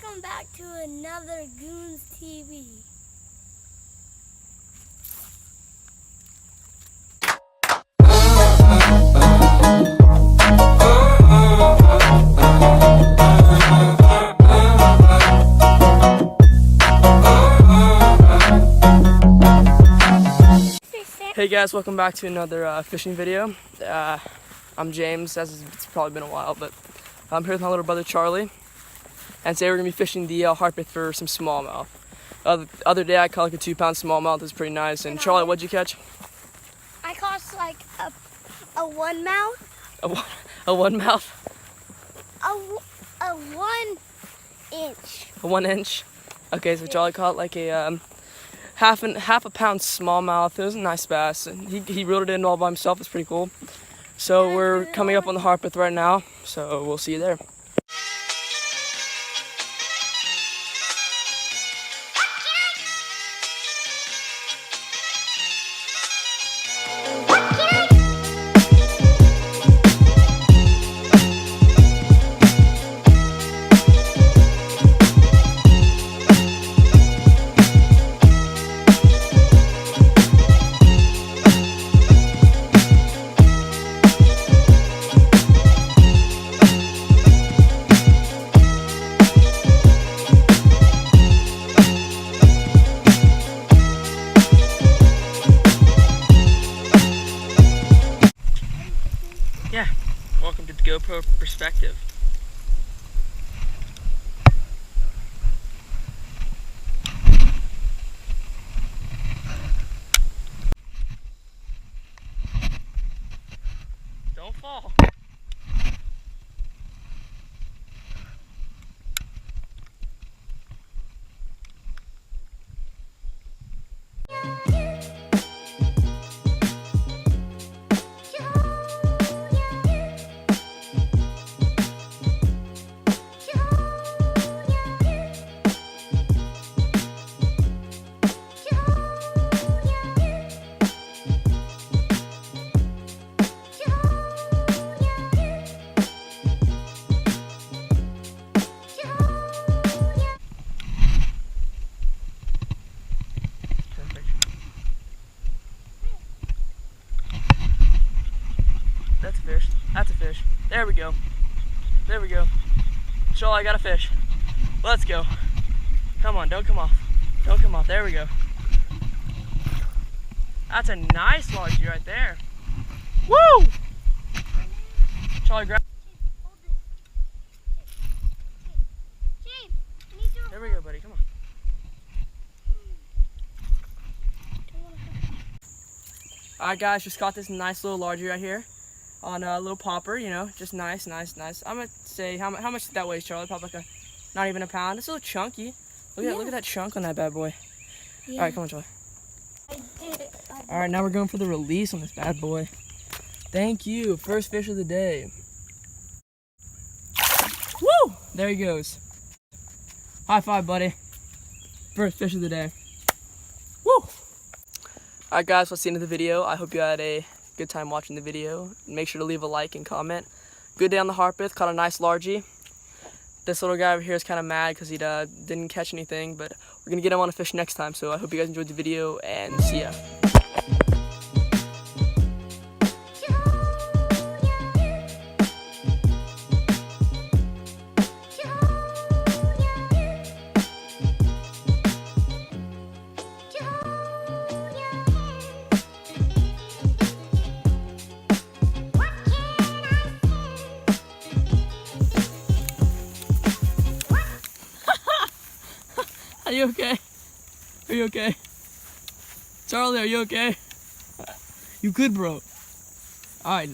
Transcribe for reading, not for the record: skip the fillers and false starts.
Welcome back to another Goons TV. Hey guys, welcome back to another fishing video. I'm James, as it's probably been a while, but I'm here with my little brother Charlie. And today we're going to be fishing the Harpeth for some smallmouth. The other day I caught like a 2-pound smallmouth. It was pretty nice. And Charlie, what'd you catch? I caught like a one mouth. A one mouth? A 1 inch. A 1 inch? Okay, so Charlie caught like a half a pound smallmouth. It was a nice bass. And he reeled it in all by himself. It's pretty cool. So we're coming up on the Harpeth right now. So we'll see you there. Yeah, welcome to the GoPro perspective. Don't fall. That's a fish. That's a fish. There we go. There we go. Charlie, I got a fish. Let's go. Come on, don't come off. Don't come off. There we go. That's a nice largie right there. Woo! Charlie, grab. There we go, buddy. Come on. Alright guys, just caught this nice little largie right here on a little popper, you know, just nice. I'm gonna say, how much that weighs, Charlie? Probably like not even a pound. It's a little chunky. Look at that chunk on that bad boy. Yeah. Alright, come on, Charlie. Alright, now we're going for the release on this bad boy. Thank you. First fish of the day. Woo! There he goes. High five, buddy. First fish of the day. Woo! Alright guys, that's the end of the video. I hope you had a good time watching the video. Make sure to leave a like and comment. Good day on the Harpeth. Caught a nice largie. This little guy over here is kind of mad because he didn't catch anything, but we're going to get him on a fish next time. So I hope you guys enjoyed the video, and see ya. Are you okay? Are you okay? Charlie, are you okay? You good, bro? Alright.